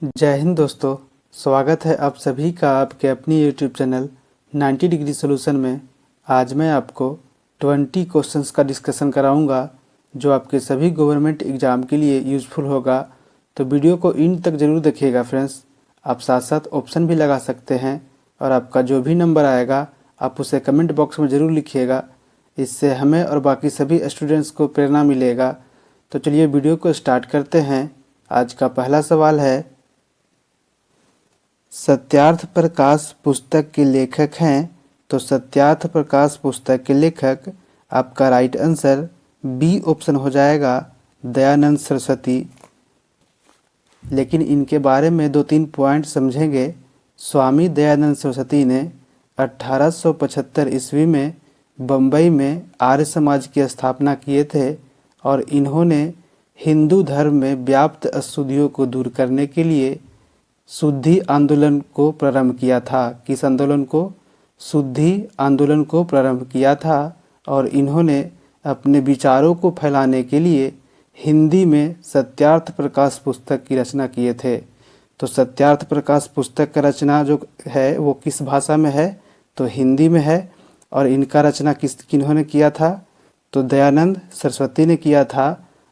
जय हिंद दोस्तों। स्वागत है आप सभी का आपके अपनी यूट्यूब चैनल 90 डिग्री सॉल्यूशन में। आज मैं आपको 20 क्वेश्चंस का डिस्कशन कराऊंगा जो आपके सभी गवर्नमेंट एग्ज़ाम के लिए यूज़फुल होगा। तो वीडियो को इन तक ज़रूर देखिएगा फ्रेंड्स। आप साथ साथ ऑप्शन भी लगा सकते हैं और आपका जो भी नंबर आएगा आप उसे कमेंट बॉक्स में ज़रूर लिखिएगा। इससे हमें और बाकी सभी स्टूडेंट्स को प्रेरणा मिलेगा। तो चलिए वीडियो को स्टार्ट करते हैं। आज का पहला सवाल है, सत्यार्थ प्रकाश पुस्तक के लेखक हैं। तो सत्यार्थ प्रकाश पुस्तक के लेखक आपका राइट आंसर बी ऑप्शन हो जाएगा, दयानंद सरस्वती। लेकिन इनके बारे में 2-3 पॉइंट समझेंगे। स्वामी दयानंद सरस्वती ने 1875 ईस्वी में बम्बई में आर्य समाज की स्थापना किए थे और इन्होंने हिंदू धर्म में व्याप्त अशुद्धियों को दूर करने के लिए शुद्धि आंदोलन को प्रारंभ किया था। किस आंदोलन को? शुद्धि आंदोलन को प्रारंभ किया था और इन्होंने अपने विचारों को फैलाने के लिए हिंदी में सत्यार्थ प्रकाश पुस्तक की रचना किए थे। तो सत्यार्थ प्रकाश पुस्तक का रचना जो है वो किस भाषा में है? तो हिंदी में है। और इनका रचना किन्होंने किया था? तो दयानंद सरस्वती ने किया था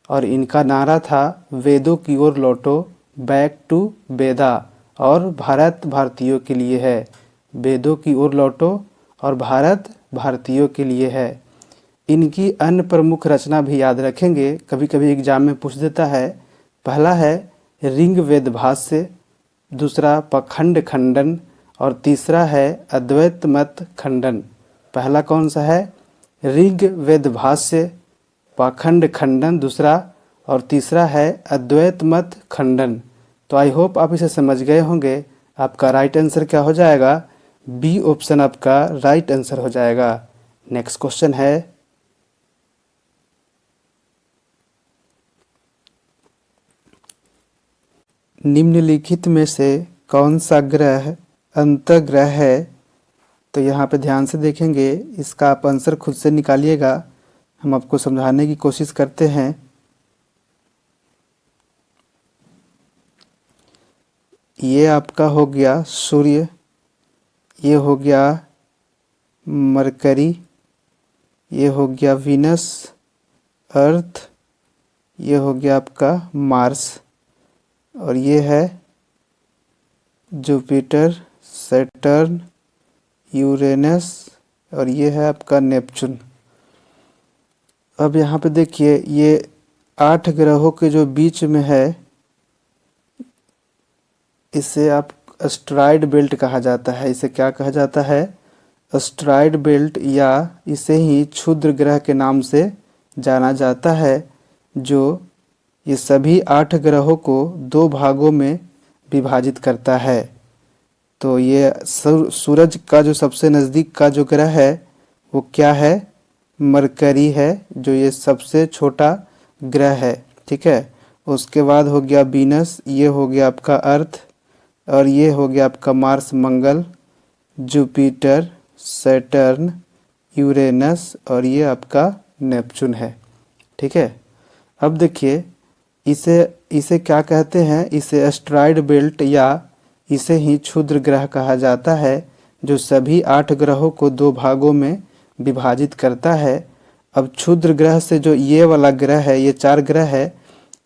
और इनका नारा था, वेदों की ओर लौटो, बैक टू वेदा, और भारत भारतीयों के लिए है। वेदों की ओर लौटो और भारत भारतीयों के लिए है। इनकी अन्य प्रमुख रचना भी याद रखेंगे, कभी कभी एग्जाम में पूछ देता है। पहला है ऋग वेद भाष्य, दूसरा पाखंड खंडन और तीसरा है अद्वैत मत खंडन। पहला कौन सा है? ऋग वेद भाष्य, पाखंड खंडन दूसरा, और तीसरा है अद्वैत मत खंडन। तो आई होप आप इसे समझ गए होंगे। आपका राइट आंसर क्या हो जाएगा? बी ऑप्शन आपका राइट आंसर हो जाएगा। नेक्स्ट क्वेश्चन है, निम्नलिखित में से कौन सा ग्रह अंतःग्रह है? तो यहाँ पे ध्यान से देखेंगे, इसका आप आंसर खुद से निकालिएगा। हम आपको समझाने की कोशिश करते हैं। ये आपका हो गया सूर्य, ये हो गया मरकरी, ये हो गया वीनस, अर्थ, ये हो गया आपका मार्स, और ये है जुपिटर, सैटर्न, यूरेनस, और ये है आपका नेपच्यून। अब यहाँ पे देखिए, ये 8 ग्रहों के जो बीच में है इसे आप एस्टेरॉयड बेल्ट कहा जाता है। इसे क्या कहा जाता है? एस्टेरॉयड बेल्ट, या इसे ही क्षुद्र ग्रह के नाम से जाना जाता है, जो ये सभी 8 ग्रहों को 2 भागों में विभाजित करता है। तो ये सूरज का जो सबसे नज़दीक का जो ग्रह है वो क्या है? मरकरी है, जो ये सबसे छोटा ग्रह है। ठीक है। उसके बाद हो गया वीनस, ये हो गया आपका अर्थ, और ये हो गया आपका मार्स मंगल, जुपिटर, सैटर्न, यूरेनस, और ये आपका नेपच्यून है। ठीक है। अब देखिए, इसे क्या कहते हैं? इसे एस्टेरॉयड बेल्ट या इसे ही क्षुद्र ग्रह कहा जाता है, जो सभी 8 ग्रहों को 2 भागों में विभाजित करता है। अब क्षुद्र ग्रह से जो ये वाला ग्रह है, ये 4 ग्रह है,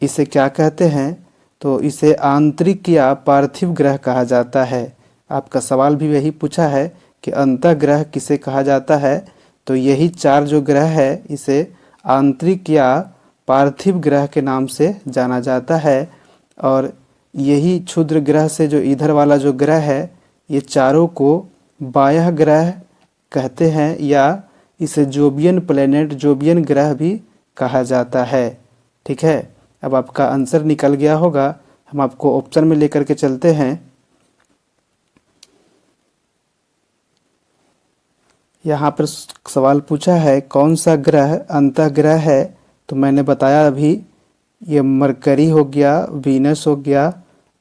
इसे क्या कहते हैं? तो इसे आंतरिक या पार्थिव ग्रह कहा जाता है। आपका सवाल भी यही पूछा है कि अंतः ग्रह किसे कहा जाता है? तो यही 4 जो ग्रह है इसे आंतरिक या पार्थिव ग्रह के नाम से जाना जाता है। और यही क्षुद्र ग्रह से जो इधर वाला जो ग्रह है, ये चारों को बाह्य ग्रह कहते हैं, या इसे जोबियन प्लेनेट, जोबियन ग्रह भी कहा जाता है। ठीक है। अब आपका आंसर निकल गया होगा। हम आपको ऑप्शन में लेकर के चलते हैं। यहाँ पर सवाल पूछा है कौन सा ग्रह अंतःग्रह है? तो मैंने बताया अभी, ये मरकरी हो गया, वीनस हो गया,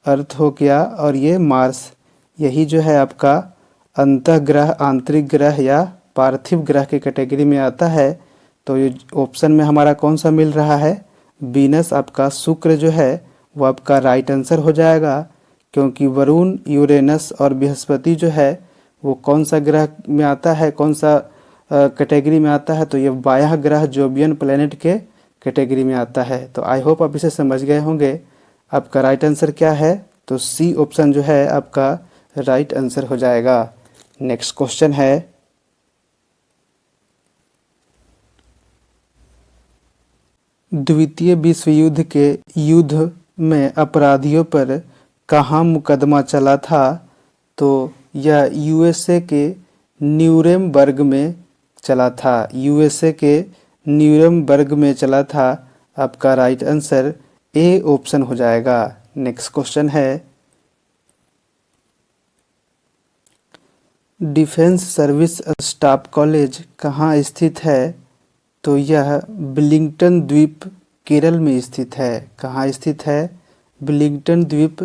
अर्थ हो गया, और ये मार्स। यही जो है आपका अंतःग्रह, आंतरिक ग्रह या पार्थिव ग्रह के कैटेगरी में आता है। तो ये ऑप्शन में हमारा कौन सा मिल रहा है? वीनस, आपका शुक्र जो है वो आपका राइट आंसर हो जाएगा। क्योंकि वरुण, यूरेनस और बृहस्पति जो है वो कौन सा ग्रह में आता है, कौन सा कैटेगरी में आता है, तो ये बाह्य ग्रह जोवियन प्लेनेट के कैटेगरी में आता है। तो आई होप आप इसे समझ गए होंगे। आपका राइट आंसर क्या है, तो सी ऑप्शन जो है आपका राइट आंसर हो जाएगा। नेक्स्ट क्वेश्चन है, द्वितीय विश्व युद्ध के युद्ध में अपराधियों पर कहाँ मुकदमा चला था, तो यह यूएसए के न्यूरेमबर्ग में चला था। यूएसए के न्यूरेमबर्ग में चला था। आपका राइट आंसर ए ऑप्शन हो जाएगा। नेक्स्ट क्वेश्चन है, डिफेंस सर्विस स्टाफ कॉलेज कहाँ स्थित है, तो यह विलिंगटन द्वीप केरल में स्थित है। कहाँ स्थित है, विलिंगटन द्वीप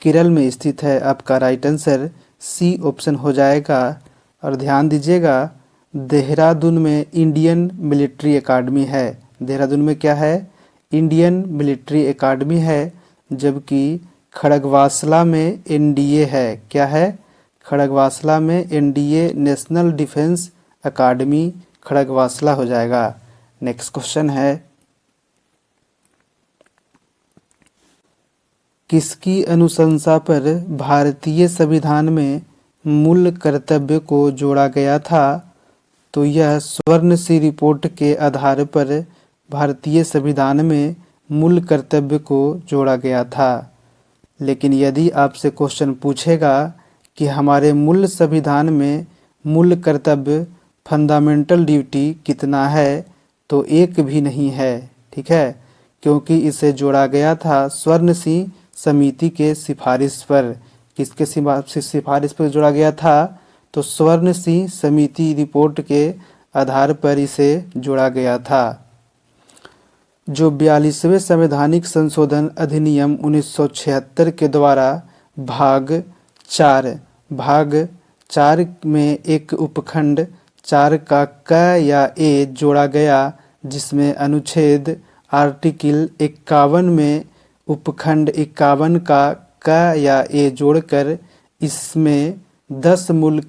केरल में स्थित है। आपका राइट आंसर सी ऑप्शन हो जाएगा। और ध्यान दीजिएगा, देहरादून में इंडियन मिलिट्री एकेडमी है। देहरादून में क्या है, इंडियन मिलिट्री एकेडमी है, जबकि खड़गवासला में एनडीए है। क्या है, खड़गवासला में NDA national defence academy Khadakwasla हो जाएगा। नेक्स्ट क्वेश्चन है, किसकी अनुशंसा पर भारतीय संविधान में मूल कर्तव्य को जोड़ा गया था, तो यह स्वर्ण रिपोर्ट के आधार पर भारतीय संविधान में मूल कर्तव्य को जोड़ा गया था। लेकिन यदि आपसे क्वेश्चन पूछेगा कि हमारे मूल संविधान में मूल कर्तव्य फंडामेंटल ड्यूटी कितना है, तो एक भी नहीं है। ठीक है, क्योंकि इसे जोड़ा गया था स्वर्ण सिंह समिति के सिफारिश पर। किसके सिफारिश पर जोड़ा गया था, तो स्वर्ण सिंह समिति रिपोर्ट के आधार पर इसे जोड़ा गया था। जो 42वें संवैधानिक संशोधन अधिनियम 1976 के द्वारा भाग 4 में एक उपखंड 4 का क या ए जोड़ा गया, जिसमें अनुच्छेद आर्टिकल 51 में उपखंड 51 का क या ए जोड़कर इसमें 10 मूल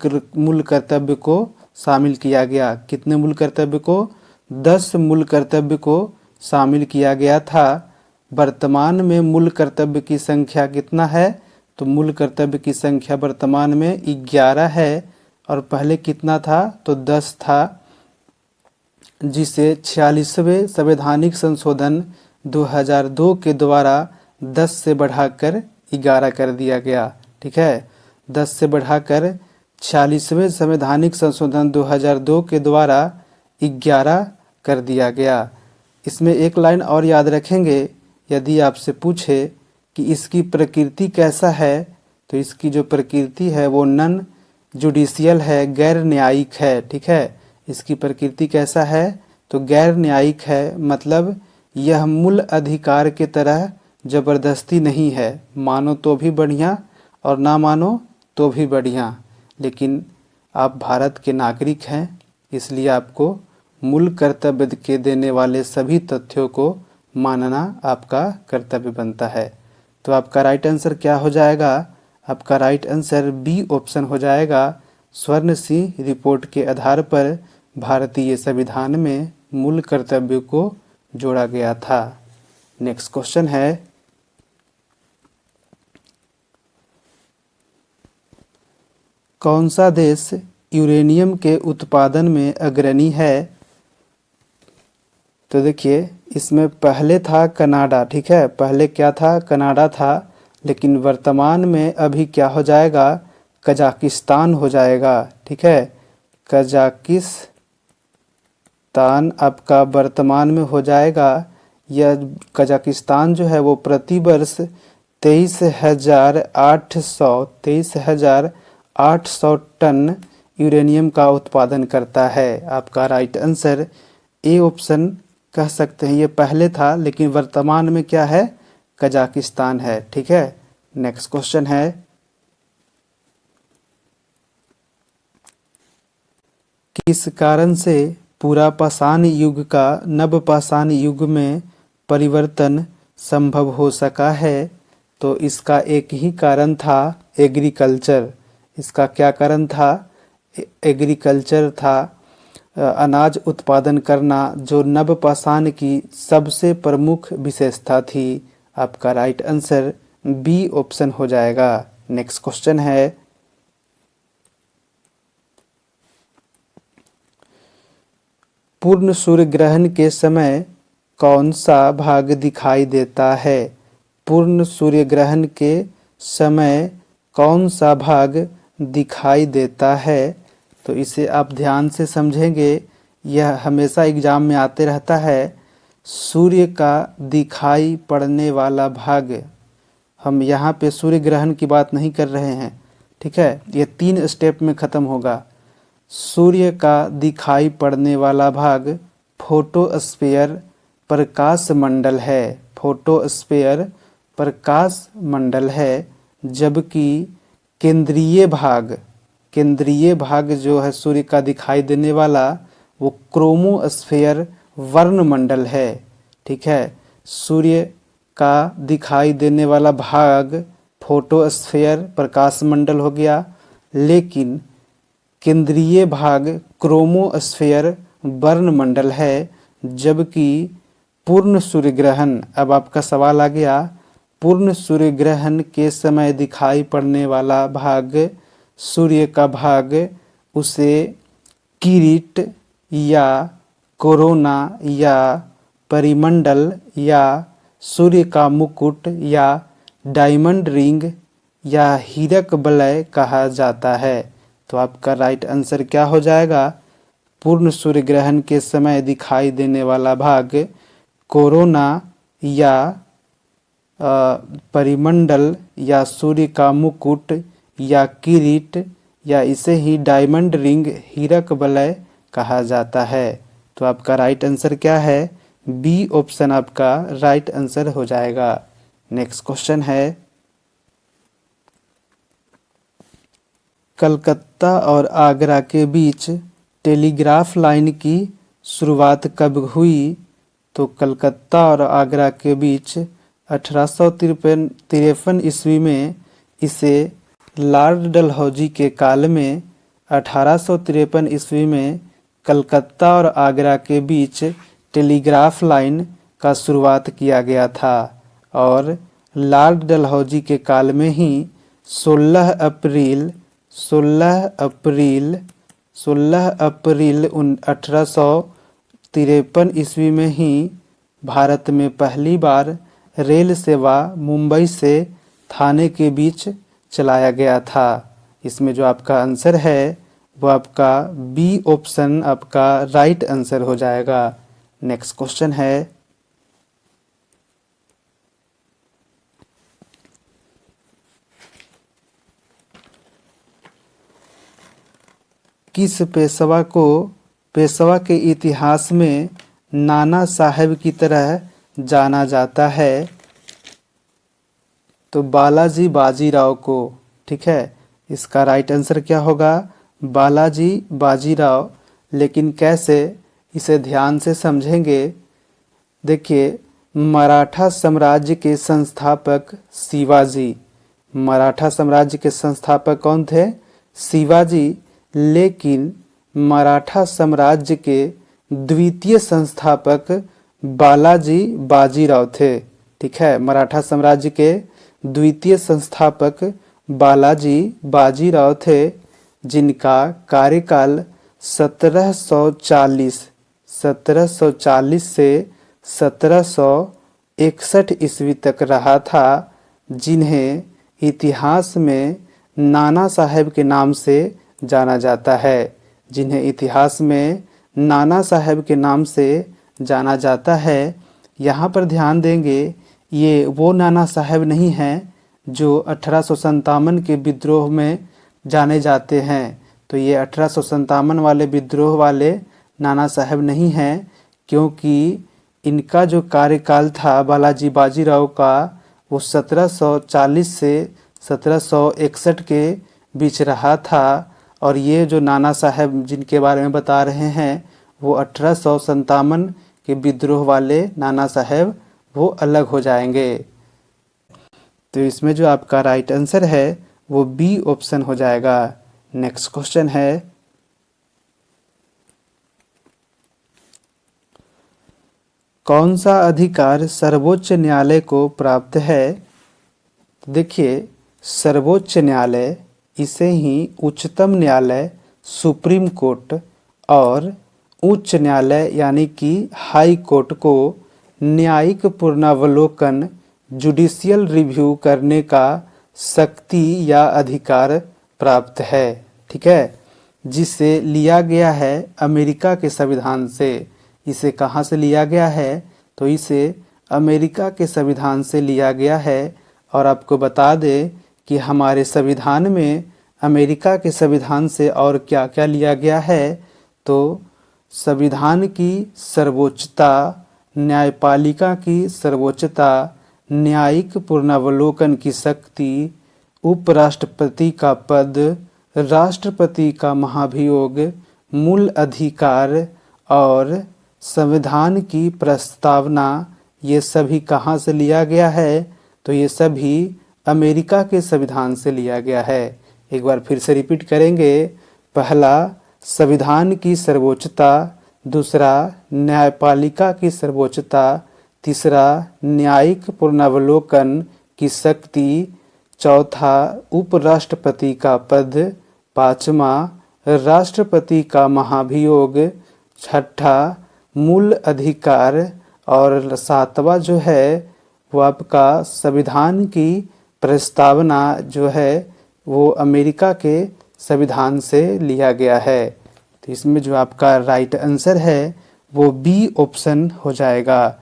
कर्तव्य को शामिल किया गया। कितने मूल कर्तव्य को, 10 मूल कर्तव्य को शामिल किया गया था। वर्तमान में मूल कर्तव्य की संख्या कितना है, तो मूल कर्तव्य की संख्या वर्तमान में 11 है, और पहले कितना था, तो 10 था, जिसे 46वें संवैधानिक संशोधन 2002 के द्वारा 10 से बढ़ाकर 11 कर दिया गया। ठीक है, 10 से बढ़ाकर 46वें संवैधानिक संशोधन 2002 के द्वारा 11 कर दिया गया। इसमें एक लाइन और याद रखेंगे, यदि आपसे पूछे कि इसकी प्रकृति कैसा है, तो इसकी जो प्रकृति है वो नॉन जुडिशियल है, गैर न्यायिक है। ठीक है, इसकी प्रकृति कैसा है, तो गैर न्यायिक है, मतलब यह मूल अधिकार के तरह जबरदस्ती नहीं है, मानो तो भी बढ़िया और ना मानो तो भी बढ़िया। लेकिन आप भारत के नागरिक हैं, इसलिए आपको मूल कर्तव्य के देने वाले सभी तथ्यों को मानना आपका कर्तव्य बनता है। तो आपका राइट आंसर क्या हो जाएगा, आपका राइट आंसर बी ऑप्शन हो जाएगा। स्वर्ण सिंह रिपोर्ट के आधार पर भारतीय संविधान में मूल कर्तव्य को जोड़ा गया था। नेक्स्ट क्वेश्चन है, कौन सा देश यूरेनियम के उत्पादन में अग्रणी है, तो देखिए इसमें पहले था कनाडा। ठीक है, पहले क्या था, कनाडा था, लेकिन वर्तमान में अभी क्या हो जाएगा, कजाकिस्तान हो जाएगा। ठीक है, कजाकिस्तान आपका वर्तमान में हो जाएगा। यह कजाकिस्तान जो है वो प्रति वर्ष 23,800 टन यूरेनियम का उत्पादन करता है। आपका राइट आंसर ए ऑप्शन कह सकते हैं। ये पहले था, लेकिन वर्तमान में क्या है, कजाकिस्तान है। ठीक है, नेक्स्ट क्वेश्चन है, किस कारण से पूरा पाषाण युग का नव पाषाण युग में परिवर्तन संभव हो सका है, तो इसका एक ही कारण था, एग्रीकल्चर। इसका क्या कारण था? एग्रीकल्चर था। अनाज उत्पादन करना जो नवपाषाण की सबसे प्रमुख विशेषता थी। आपका राइट आंसर बी ऑप्शन हो जाएगा। नेक्स्ट क्वेश्चन है, पूर्ण सूर्य ग्रहण के समय कौन सा भाग दिखाई देता है? पूर्ण सूर्य ग्रहण के समय कौन सा भाग दिखाई देता है? तो इसे आप ध्यान से समझेंगे, यह हमेशा एग्जाम में आते रहता है। सूर्य का दिखाई पड़ने वाला भाग, हम यहाँ पे सूर्य ग्रहण की बात नहीं कर रहे हैं, ठीक है, ये 3 स्टेप में ख़त्म होगा। सूर्य का दिखाई पड़ने वाला भाग फोटोस्फीयर प्रकाश मंडल है। फोटोस्फीयर प्रकाश मंडल है, जबकि केंद्रीय भाग जो है सूर्य का दिखाई देने वाला, वो क्रोमोस्फीयर वर्णमंडल है। ठीक है, सूर्य का दिखाई देने वाला भाग फोटोस्फीयर प्रकाश मंडल हो गया, लेकिन केंद्रीय भाग क्रोमोस्फीयर वर्णमंडल है। जबकि पूर्ण सूर्य ग्रहण, अब आपका सवाल आ गया, पूर्ण सूर्य ग्रहण के समय दिखाई पड़ने वाला भाग, सूर्य का भाग, उसे किरीट या कोरोना या परिमंडल या सूर्य का मुकुट या डायमंड रिंग या हीरक वलय कहा जाता है। तो आपका राइट आंसर क्या हो जाएगा? पूर्ण सूर्य ग्रहण के समय दिखाई देने वाला भाग कोरोना या परिमंडल या सूर्य का मुकुट या किरीट या इसे ही डायमंड रिंग हीरक वलय कहा जाता है। तो आपका राइट आंसर क्या है? बी ऑप्शन आपका राइट आंसर हो जाएगा। नेक्स्ट क्वेश्चन है, कलकत्ता और आगरा के बीच टेलीग्राफ लाइन की शुरुआत कब हुई? तो कलकत्ता और आगरा के बीच 1853 ईस्वी में, इसे लॉर्ड डलहौजी के काल में 1853 ईस्वी में कलकत्ता और आगरा के बीच टेलीग्राफ लाइन का शुरुआत किया गया था। और लॉर्ड डलहौजी के काल में ही 16 अप्रैल 1853 ईस्वी में ही भारत में पहली बार रेल सेवा मुंबई से थाने के बीच चलाया गया था। इसमें जो आपका आंसर है वो आपका बी ऑप्शन आपका राइट आंसर हो जाएगा। नेक्स्ट क्वेश्चन है, किस पेशवा को पेशवा के इतिहास में नाना साहेब की तरह जाना जाता है? तो बालाजी बाजीराव को। ठीक है, इसका राइट आंसर क्या होगा? बालाजी बाजीराव। लेकिन कैसे, इसे ध्यान से समझेंगे। देखिए, मराठा साम्राज्य के संस्थापक शिवाजी, मराठा साम्राज्य के संस्थापक कौन थे? शिवाजी। लेकिन मराठा साम्राज्य के द्वितीय संस्थापक बालाजी बाजीराव थे। ठीक है, मराठा साम्राज्य के द्वितीय संस्थापक बालाजी बाजीराव थे, जिनका कार्यकाल 1740 से 1761 ईस्वी तक रहा था, जिन्हें इतिहास में नाना साहेब के नाम से जाना जाता है। जिन्हें इतिहास में नाना साहेब के नाम से जाना जाता है। यहाँ पर ध्यान देंगे, ये वो नाना साहेब नहीं हैं जो 1857 के विद्रोह में जाने जाते हैं। तो ये 1857 वाले विद्रोह वाले नाना साहेब नहीं हैं, क्योंकि इनका जो कार्यकाल था बालाजी बाजीराव का, वो 1740 से 1761 के बीच रहा था। और ये जो नाना साहेब जिनके बारे में बता रहे हैं, वो 1857 के विद्रोह वाले नाना साहेब वो अलग हो जाएंगे। तो इसमें जो आपका राइट आंसर है वो बी ऑप्शन हो जाएगा। नेक्स्ट क्वेश्चन है, कौन सा अधिकार सर्वोच्च न्यायालय को प्राप्त है? तो देखिए, सर्वोच्च न्यायालय, इसे ही उच्चतम न्यायालय, सुप्रीम कोर्ट और उच्च न्यायालय यानी कि हाई कोर्ट को न्यायिक पुनरावलोकन, जुडिशियल रिव्यू करने का शक्ति या अधिकार प्राप्त है। ठीक है, जिसे लिया गया है अमेरिका के संविधान से। इसे कहाँ से लिया गया है? तो इसे अमेरिका के संविधान से लिया गया है। और आपको बता दें कि हमारे संविधान में अमेरिका के संविधान से और क्या क्या लिया गया है। तो संविधान की सर्वोच्चता, न्यायपालिका की सर्वोच्चता, न्यायिक पुनरावलोकन की शक्ति, उपराष्ट्रपति का पद, राष्ट्रपति का महाभियोग, मूल अधिकार और संविधान की प्रस्तावना, ये सभी कहाँ से लिया गया है? तो ये सभी अमेरिका के संविधान से लिया गया है। एक बार फिर से रिपीट करेंगे। पहला, संविधान की सर्वोच्चता। दूसरा, न्यायपालिका की सर्वोच्चता। तीसरा, न्यायिक पुनरावलोकन की शक्ति। चौथा, उपराष्ट्रपति का पद। पांचवा, राष्ट्रपति का महाभियोग। छठा, मूल अधिकार। और सातवां जो है वो आपका संविधान की प्रस्तावना जो है वो अमेरिका के संविधान से लिया गया है। तो इसमें जो आपका राइट आंसर है वो बी ऑप्शन हो जाएगा।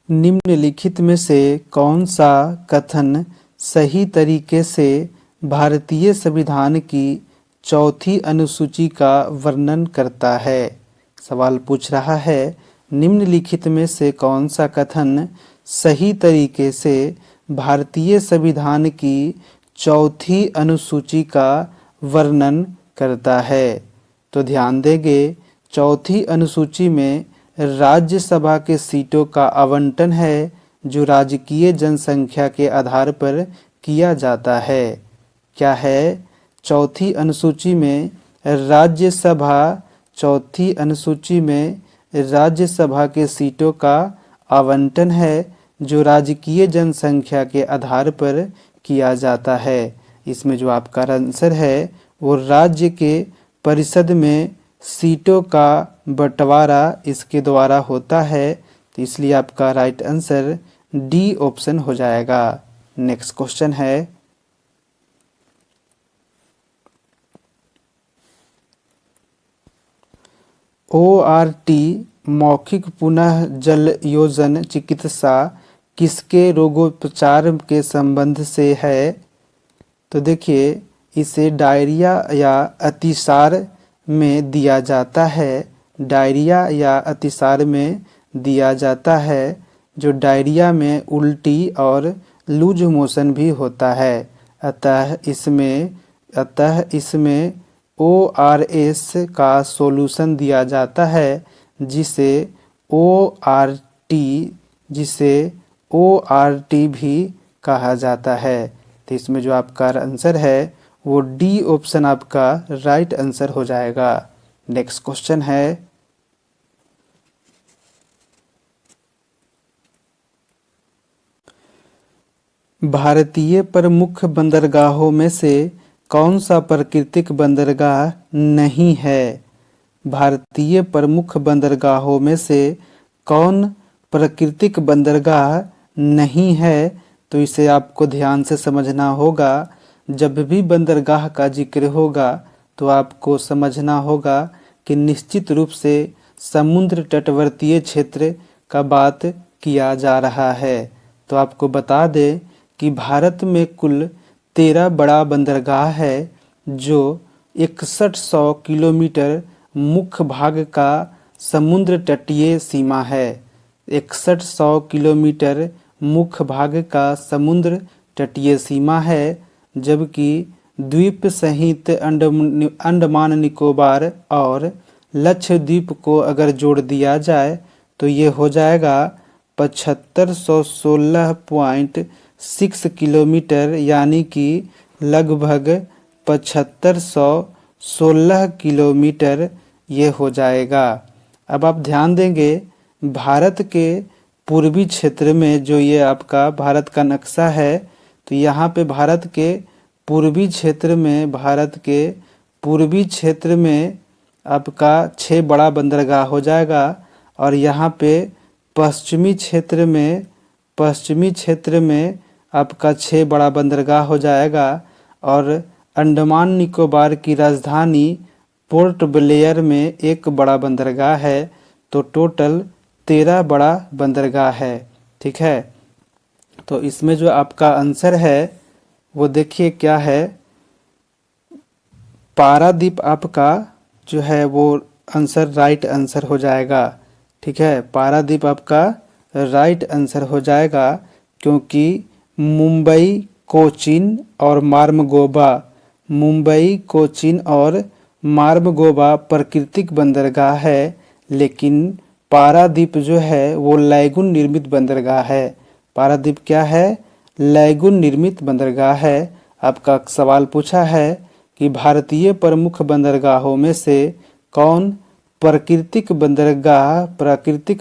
निम्नलिखित में से कौन सा कथन सही तरीके से भारतीय संविधान की चौथी अनुसूची का वर्णन करता है? सवाल पूछ रहा है, निम्नलिखित में से कौन सा कथन सही तरीके से भारतीय संविधान की चौथी अनुसूची का वर्णन करता है? तो ध्यान देंगे, चौथी अनुसूची में राज्यसभा के सीटों का आवंटन है जो राजकीय जनसंख्या के आधार पर किया जाता है। क्या है? चौथी अनुसूची में राज्यसभा के सीटों का आवंटन है जो राजकीय जनसंख्या के आधार पर किया जाता है। इसमें जो आपका आंसर है वो राज्य के परिषद में सीटों का बंटवारा इसके द्वारा होता है। तो इसलिए आपका राइट आंसर डी ऑप्शन हो जाएगा। नेक्स्ट क्वेश्चन है, ORT मौखिक पुनः जल योजन चिकित्सा किसके रोगोपचार के संबंध से है? तो देखिए, इसे डायरिया या अतिसार में दिया जाता है। डायरिया या अतिसार में दिया जाता है। जो डायरिया में उल्टी और लूज मोशन भी होता है। अतः इसमें ORS का सॉल्यूशन दिया जाता है जिसे ORT भी कहा जाता है। तो इसमें जो आपका आंसर है वो डी ऑप्शन आपका राइट आंसर हो जाएगा। नेक्स्ट क्वेश्चन है, भारतीय प्रमुख बंदरगाहों में से कौन सा प्राकृतिक बंदरगाह नहीं है? भारतीय प्रमुख बंदरगाहों में से कौन प्राकृतिक बंदरगाह नहीं है? तो इसे आपको ध्यान से समझना होगा। जब भी बंदरगाह का जिक्र होगा तो आपको समझना होगा कि निश्चित रूप से समुद्र तटवर्तीय क्षेत्र का बात किया जा रहा है। तो आपको बता दें कि भारत में कुल 13 बड़ा बंदरगाह है जो 6100 किलोमीटर मुख्य भाग का समुद्र तटीय सीमा है। 6100 किलोमीटर मुख्य भाग का समुद्र तटीय सीमा है, जबकि द्वीप सहित अंडमान निकोबार और लक्षद्वीप को अगर जोड़ दिया जाए तो ये हो जाएगा 7516.3 6 किलोमीटर यानी कि लगभग 7516 किलोमीटर ये हो जाएगा। अब आप ध्यान देंगे भारत के पूर्वी क्षेत्र में जो ये आपका भारत का नक्शा है, तो यहाँ पे भारत के पूर्वी क्षेत्र में आपका 6 बड़ा बंदरगाह हो जाएगा और यहाँ पे पश्चिमी क्षेत्र में आपका 6 बड़ा बंदरगाह हो जाएगा और अंडमान निकोबार की राजधानी पोर्ट ब्लेयर में एक बड़ा बंदरगाह है, तो टोटल 13 बड़ा बंदरगाह है। ठीक है, तो इसमें जो आपका आंसर है वो देखिए क्या है। पारादीप आपका जो है वो आंसर राइट आंसर हो जाएगा। ठीक है, पारादीप आपका राइट आंसर हो जाएगा क्योंकि मुंबई, कोचीन और मार्मगोवा प्राकृतिक बंदरगाह है, लेकिन पारादीप जो है वो लैगून निर्मित बंदरगाह है। पारादीप क्या है? लैगून निर्मित बंदरगाह है। आपका सवाल पूछा है कि भारतीय प्रमुख बंदरगाहों में से कौन प्राकृतिक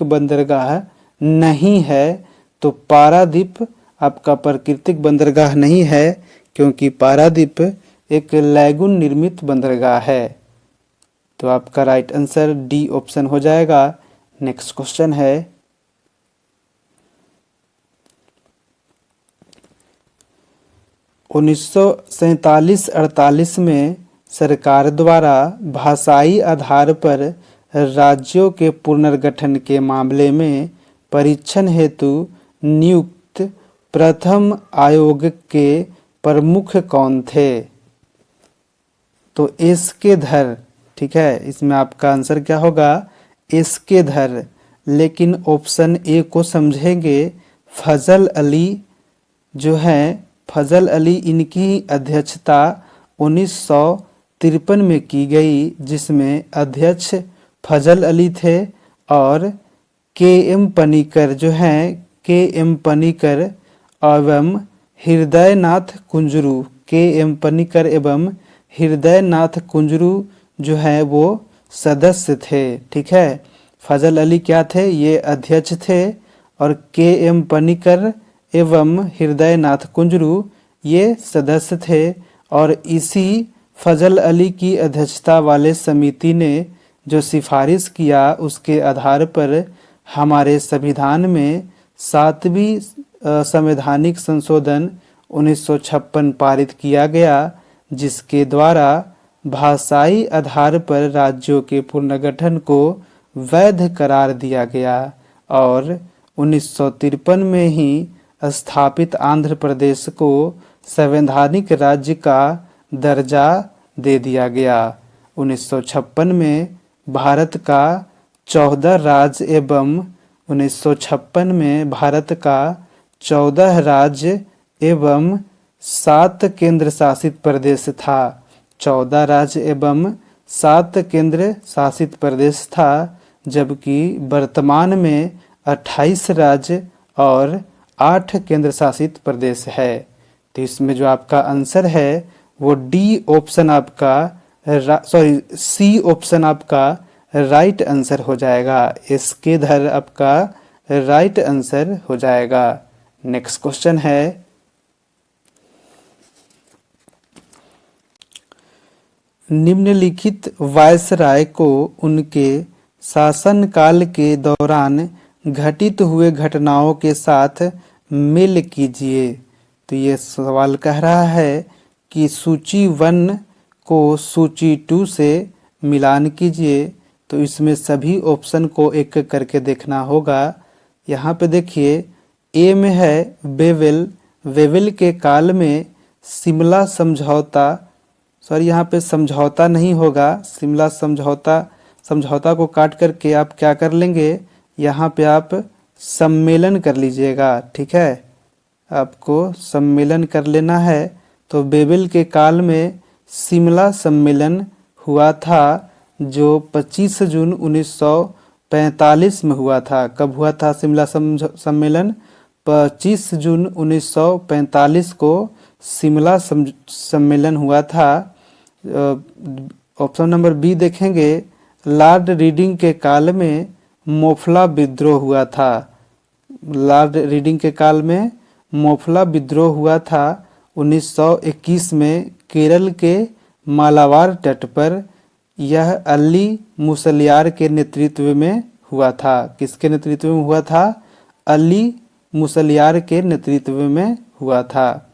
बंदरगाह नहीं है, तो पारादीप आपका प्राकृतिक बंदरगाह नहीं है क्योंकि पारादीप एक लैगून निर्मित बंदरगाह है। तो आपका राइट आंसर डी ऑप्शन हो जाएगा। नेक्स्ट क्वेश्चन है 1947-48 में सरकार द्वारा भाषाई आधार पर राज्यों के पुनर्गठन के मामले में परीक्षण हेतु नियुक्त प्रथम आयोग के प्रमुख कौन थे? तो एस.के. धर। ठीक है, इसमें आपका आंसर क्या होगा? एस.के. धर। लेकिन ऑप्शन ए को समझेंगे, फजल अली जो है, फजल अली, इनकी अध्यक्षता 1953 में की गई, जिसमें अध्यक्ष फजल अली थे और के.एम. पनिकर जो हैं, के.एम. पनिकर एवं हृदयनाथ कुंजरू, के.एम. पनिकर एवं हृदयनाथ कुंजरू जो है वो सदस्य थे। ठीक है, फजल अली क्या थे? ये अध्यक्ष थे और के.एम. पनिकर एवं हृदयनाथ कुंजरू ये सदस्य थे। और इसी फजल अली की अध्यक्षता वाले समिति ने जो सिफारिश किया, उसके आधार पर हमारे संविधान में 7वीं संवैधानिक संशोधन 1956 पारित किया गया, जिसके द्वारा भाषाई आधार पर राज्यों के पुनर्गठन को वैध करार दिया गया और 1953 में ही स्थापित आंध्र प्रदेश को संवैधानिक राज्य का दर्जा दे दिया गया। 1956 में भारत का 14 राज्य एवं 1956 में भारत का 14 राज्य एवं 7 केंद्र शासित प्रदेश था। 14 राज्य एवं 7 केंद्र शासित प्रदेश था, जबकि वर्तमान में 28 राज्य और 8 केंद्र शासित प्रदेश है। तो इसमें जो आपका आंसर है वो डी ऑप्शन आपका सी ऑप्शन आपका राइट आंसर हो जाएगा। एस.के. धर आपका राइट आंसर हो जाएगा। नेक्स्ट क्वेश्चन है निम्नलिखित वायसराय को उनके शासनकाल के दौरान घटित हुए घटनाओं के साथ मेल कीजिए। तो ये सवाल कह रहा है कि सूची 1 को सूची 2 से मिलान कीजिए। तो इसमें सभी ऑप्शन को एक एक करके देखना होगा। यहाँ पे देखिए, ए में है वेवेल के काल में शिमला समझौता, यहाँ पे समझौता नहीं होगा, शिमला समझौता को काट करके आप क्या कर लेंगे, यहाँ पे आप सम्मेलन कर लीजिएगा। ठीक है, आपको सम्मेलन कर लेना है। तो बेबिल के काल में शिमला सम्मेलन हुआ था, जो 25 जून 1945 में हुआ था। कब हुआ था शिमला सम्मेलन? 25 जून 1945 को शिमला सम्मेलन हुआ था। ऑप्शन नंबर बी देखेंगे, लॉर्ड रीडिंग के काल में मोफला विद्रोह हुआ था। लॉर्ड रीडिंग के काल में मोफला विद्रोह हुआ था 1921 में केरल के मालाबार तट पर। यह अली मुसलियार के नेतृत्व में हुआ था। किसके नेतृत्व में हुआ था? अली मुसलियार के नेतृत्व में हुआ था।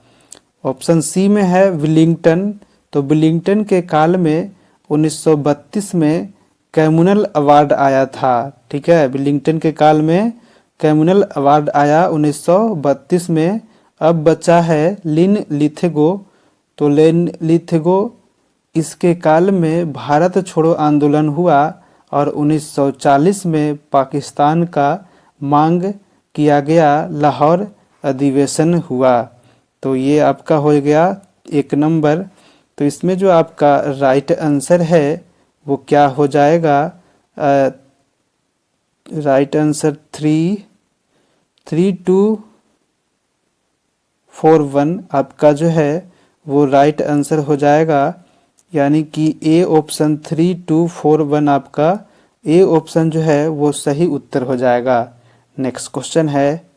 ऑप्शन सी में है विलिंगटन। तो विलिंगटन के काल में 1932 में कम्युनल अवार्ड आया था। ठीक है, विलिंगटन के काल में कम्युनल अवार्ड आया 1932 में। अब बचा है लिन लिथगो। तो लिन लिथगो, इसके काल में भारत छोड़ो आंदोलन हुआ और 1940 में पाकिस्तान का मांग किया गया, लाहौर अधिवेशन हुआ। तो ये आपका हो गया 1 नंबर। तो इसमें जो आपका राइट आंसर है वो क्या हो जाएगा? राइट आंसर 3241 आपका जो है वो राइट आंसर हो जाएगा। यानी कि ए ऑप्शन 3241 आपका ए ऑप्शन जो है वो सही उत्तर हो जाएगा। नेक्स्ट क्वेश्चन है,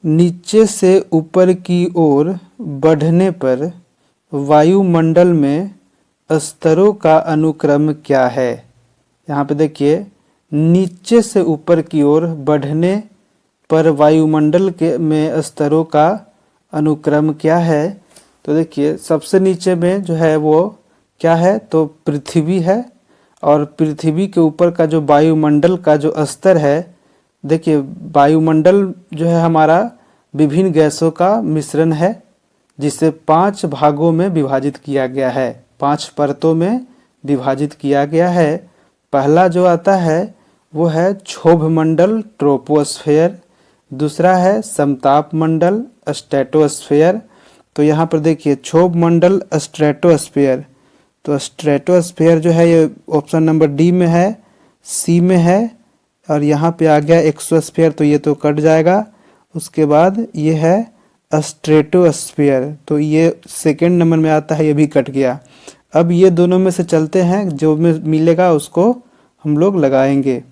नीचे से ऊपर की ओर बढ़ने पर वायुमंडल में स्तरों का अनुक्रम क्या है? यहाँ पे देखिए, नीचे से ऊपर की ओर बढ़ने पर वायुमंडल के में स्तरों का अनुक्रम क्या है? तो देखिए, सबसे नीचे में जो है वो क्या है? तो पृथ्वी है। और पृथ्वी के ऊपर का जो वायुमंडल का जो स्तर है, देखिए वायुमंडल जो है हमारा विभिन्न गैसों का मिश्रण है, जिसे 5 भागों में विभाजित किया गया है, 5 परतों में विभाजित किया गया है। पहला जो आता है वो है क्षोभ मंडल, ट्रोपोस्फेयर। दूसरा है समताप मंडल, स्ट्रेटोस्फेयर। तो यहाँ पर देखिए क्षोभ मंडल, स्ट्रेटोस्फेयर। तो स्ट्रेटोस्फेयर जो है ये ऑप्शन नंबर डी में है, सी में है। और यहाँ पे आ गया एक्सोस्फेयर, तो ये तो कट जाएगा। उसके बाद ये है स्ट्रेटोस्फेयर, तो ये सेकंड नंबर में आता है, ये भी कट गया। अब ये दोनों में से चलते हैं, जो में मिलेगा उसको हम लोग लगाएंगे।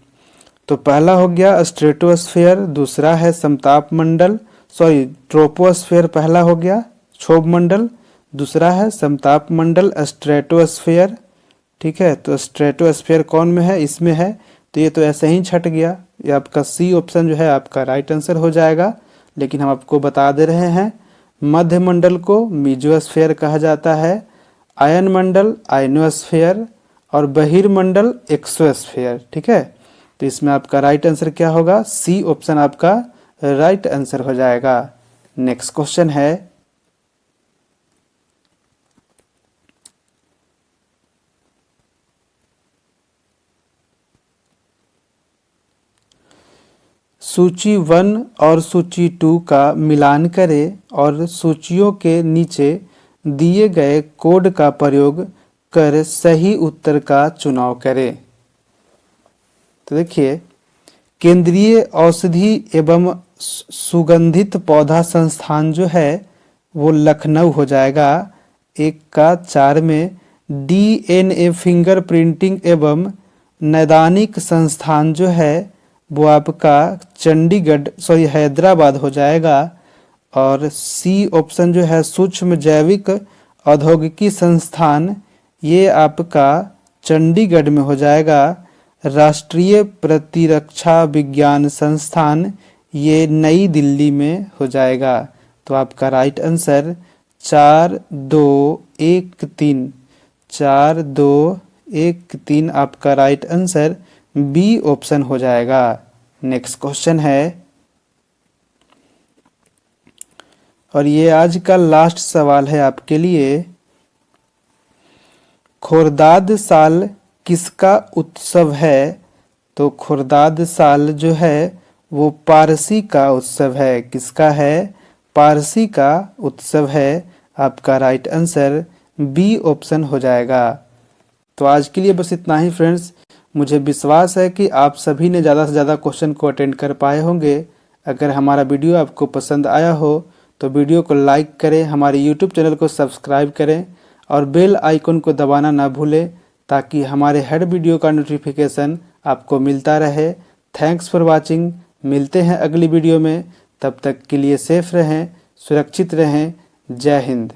तो पहला हो गया स्ट्रेटोस्फेयर, दूसरा है समताप मंडल, सॉरी ट्रोपोस्फेयर पहला हो गया, क्षोभ मंडल। दूसरा है समताप मंडल, स्ट्रेटोस्फेयर। ठीक है, तो स्ट्रेटोस्फेयर कौन में है? इसमें है। तो ये तो ऐसे ही छट गया। ये आपका सी ऑप्शन जो है आपका राइट आंसर हो जाएगा। लेकिन हम आपको बता दे रहे हैं, मध्य मंडल को मीजोस्फेयर कहा जाता है, आयन मंडल आयनोस्फेयर और बहिर्मंडल एक्सोस्फेयर। ठीक है, तो इसमें आपका राइट आंसर क्या होगा? सी ऑप्शन आपका राइट आंसर हो जाएगा। नेक्स्ट क्वेश्चन है, सूची 1 और सूची 2 का मिलान करें और सूचियों के नीचे दिए गए कोड का प्रयोग कर सही उत्तर का चुनाव करें। तो देखिए, केंद्रीय औषधि एवं सुगंधित पौधा संस्थान जो है वो लखनऊ हो जाएगा। 1 का 4 में DNA फिंगर प्रिंटिंग एवं नैदानिक संस्थान जो है वो आपका चंडीगढ़ सॉरी हैदराबाद हो जाएगा। और सी ऑप्शन जो है सूक्ष्म जैविक औद्योगिकी संस्थान, ये आपका चंडीगढ़ में हो जाएगा। राष्ट्रीय प्रतिरक्षा विज्ञान संस्थान, ये नई दिल्ली में हो जाएगा। तो आपका राइट आंसर 4, 2, 1, 3 4, 2, 1, 3 आपका राइट आंसर बी ऑप्शन हो जाएगा। नेक्स्ट क्वेश्चन है, और ये आज का लास्ट सवाल है आपके लिए। खुर्दाद साल किसका उत्सव है? तो खुर्दाद साल जो है वो पारसी का उत्सव है। किसका है? पारसी का उत्सव है। आपका राइट आंसर बी ऑप्शन हो जाएगा। तो आज के लिए बस इतना ही फ्रेंड्स। मुझे विश्वास है कि आप सभी ने ज़्यादा से ज़्यादा क्वेश्चन को अटेंड कर पाए होंगे। अगर हमारा वीडियो आपको पसंद आया हो तो वीडियो को लाइक करें, हमारे यूट्यूब चैनल को सब्सक्राइब करें और बेल आइकन को दबाना ना भूलें ताकि हमारे हर वीडियो का नोटिफिकेशन आपको मिलता रहे। Thanks for watching. मिलते हैं अगली वीडियो में, तब तक के लिए सेफ रहें, सुरक्षित रहें। जय हिंद।